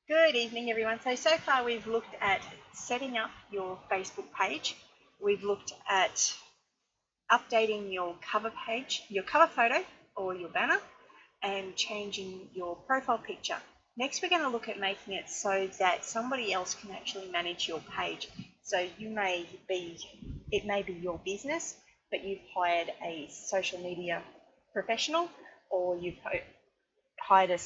Good evening, everyone. So far we've looked at setting up your Facebook page. We've looked at updating your cover page, your cover photo or your banner, and changing your profile picture. Next, we're going to look at making it so that somebody else can actually manage your page. So it may be your business, but you've hired a social media professional, or you've hired a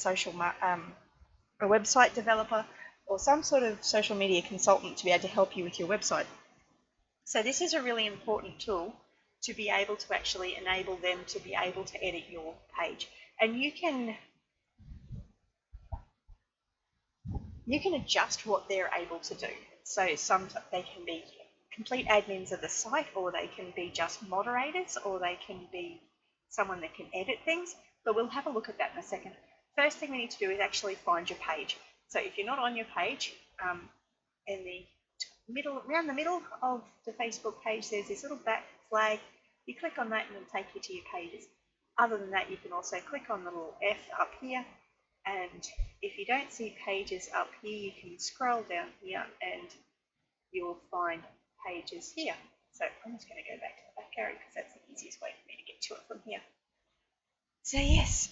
website developer or some sort of social media consultant to be able to help you with your website. So this is a really important tool to be able to actually enable them to be able to edit your page. And you can adjust what they're able to do. So they can be complete admins of the site, or they can be just moderators, or they can be someone that can edit things. But we'll have a look at that in a second. First thing we need to do is actually find your page. So if you're not on your page, around the middle of the Facebook page, there's this little back flag. You click on that and it'll take you to your pages. Other than that, you can also click on the little F up here. And if you don't see pages up here, you can scroll down here and you'll find pages here. So I'm just going to go back to the back arrow because that's the easiest way for me to get to it from here. So yes.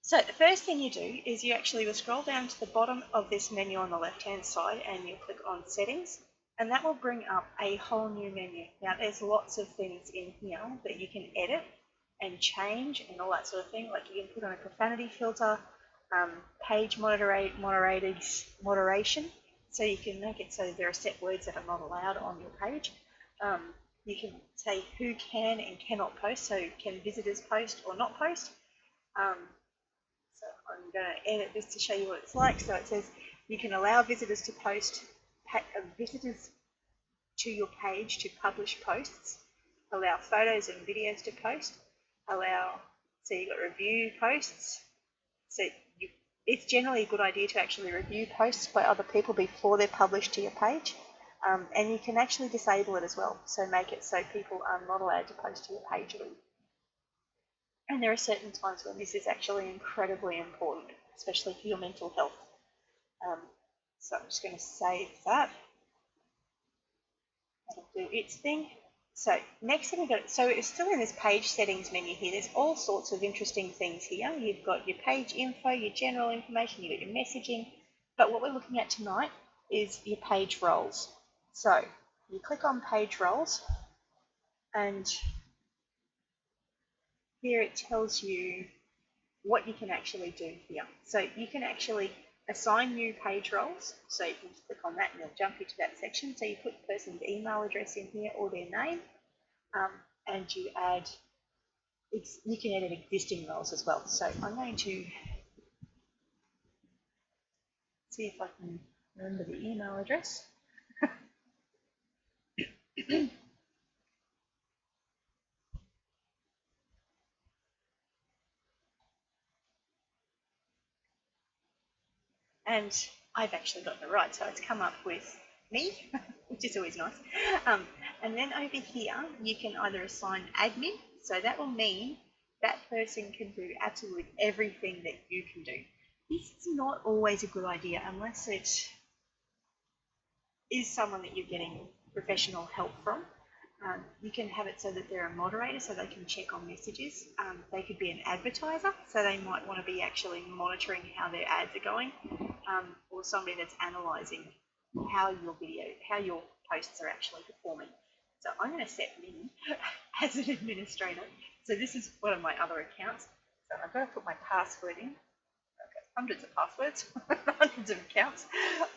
So the first thing you do is you actually will scroll down to the bottom of this menu on the left-hand side and you'll click on Settings, and that will bring up a whole new menu. Now there's lots of things in here that you can edit and change and all that sort of thing. Like you can put on a profanity filter, page moderation, so you can make it so there are set words that are not allowed on your page. You can say who can and cannot post, so can visitors post or not post. So I'm going to edit this to show you what it's like. So it says you can allow visitors to visitors to your page to publish posts, allow photos and videos to post, so you've got review posts. So it's generally a good idea to actually review posts by other people before they're published to your page. And you can actually disable it as well. So make it so people are not allowed to post to your page at all. And there are certain times when this is actually incredibly important, especially for your mental health. So I'm just going to save that. That'll do its thing. So next thing we've got, so it's still in this page settings menu here. There's all sorts of interesting things here. You've got your page info, your general information, you've got your messaging. But what we're looking at tonight is your page roles. So you click on page roles, and here it tells you what you can actually do here. So you can actually assign new page roles. So you can just click on that and it'll jump you to that section. So you put the person's email address in here or their name, and you can edit existing roles as well. So I'm going to see if I can remember the email address. And I've actually got it right, so it's come up with me, which is always nice. And then over here, you can either assign admin, so that will mean that person can do absolutely everything that you can do. This is not always a good idea unless it is someone that you're getting professional help from. You can have it so that they're a moderator, so they can check on messages. They could be an advertiser, so they might want to be actually monitoring how their ads are going, or somebody that's analysing how your posts are actually performing. So I'm going to set me as an administrator. So this is one of my other accounts. So I've got to put my password in. I've got hundreds of passwords, hundreds of accounts.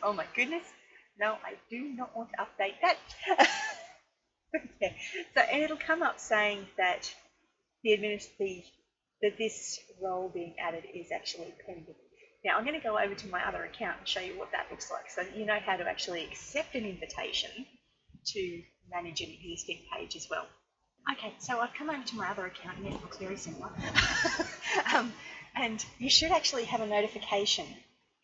Oh my goodness. No, I do not want to update that. Okay. So, and it'll come up saying that that this role being added is actually pending. Now I'm going to go over to my other account and show you what that looks like, so that you know how to actually accept an invitation to manage an existing page as well. Okay, so I've come over to my other account and it looks very similar. And you should actually have a notification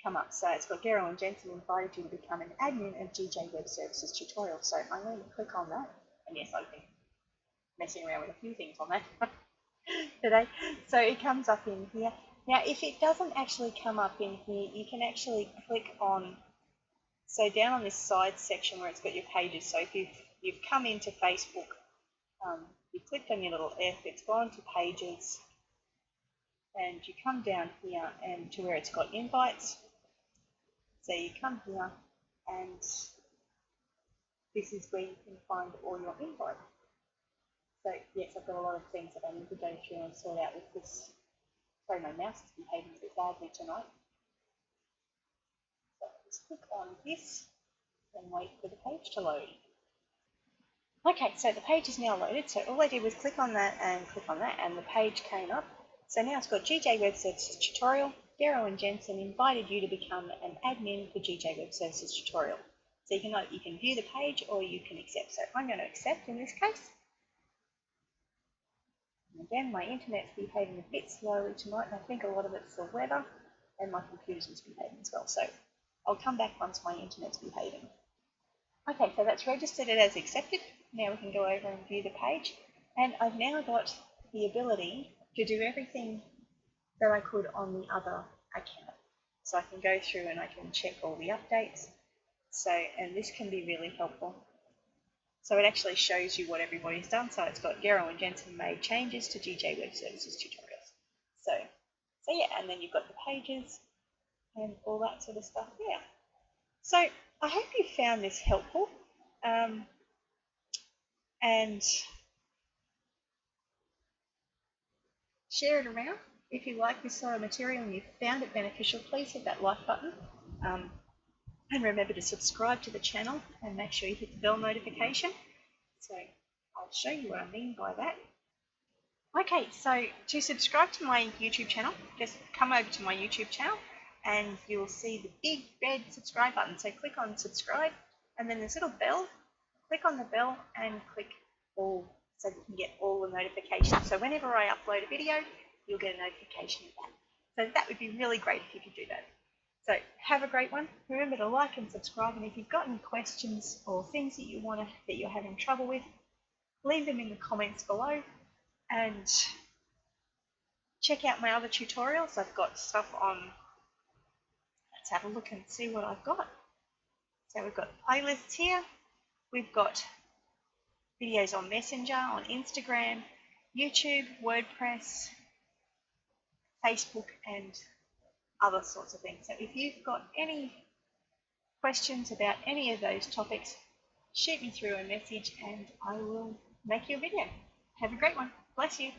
come up. So it's got Gero and Jensen invited you to become an admin of GJ Web Services Tutorial. So I'm going to click on that. And yes, I've been messing around with a few things on that today. So it comes up in here. Now, if it doesn't actually come up in here, you can actually click on, so down on this side section where it's got your pages. So if you've come into Facebook, you clicked on your little F, it's gone to pages, and you come down here and to where it's got invites. So you come here, and this is where you can find all your invites. So yes, I've got a lot of things that I need to go through and sort out with this. Sorry, my mouse is behaving a bit badly tonight. So just click on this and wait for the page to load. Okay, so the page is now loaded. So all I did was click on that, and the page came up. So now it's got GJ Web Services Tutorial. Darrow and Jensen invited you to become an admin for GJ Web Services Tutorial. So you can view the page or you can accept. So I'm going to accept in this case. And again, my internet's behaving a bit slowly tonight, and I think a lot of it's the weather, and my computer's misbehaving as well. So I'll come back once my internet's behaving. Okay, so that's registered it as accepted. Now we can go over and view the page, and I've now got the ability to do everything that I could on the other account. So I can go through and I can check all the updates. So, and this can be really helpful. So it actually shows you what everybody's done. So it's got Darrow and Jensen made changes to GJ Web Services tutorials. So yeah, and then you've got the pages and all that sort of stuff there. So I hope you found this helpful. And share it around. If you like this sort of material and you found it beneficial, please hit that like button. And remember to subscribe to the channel and make sure you hit the bell notification. So I'll show you what I mean by that. Okay, so to subscribe to my YouTube channel, just come over to my YouTube channel and you'll see the big red subscribe button. So click on subscribe, and then this little bell, click on the bell and click all so that you can get all the notifications. So whenever I upload a video, you'll get a notification of that. So that would be really great if you could do that. So have a great one. Remember to like and subscribe, and if you've got any questions or things that you're having trouble with, leave them in the comments below, and check out my other tutorials. I've got stuff on, let's have a look and see what I've got. So we've got playlists here, we've got videos on Messenger, on Instagram, YouTube, WordPress, Facebook, and other sorts of things. So if you've got any questions about any of those topics, shoot me through a message and I will make you a video. Have a great one. Bless you.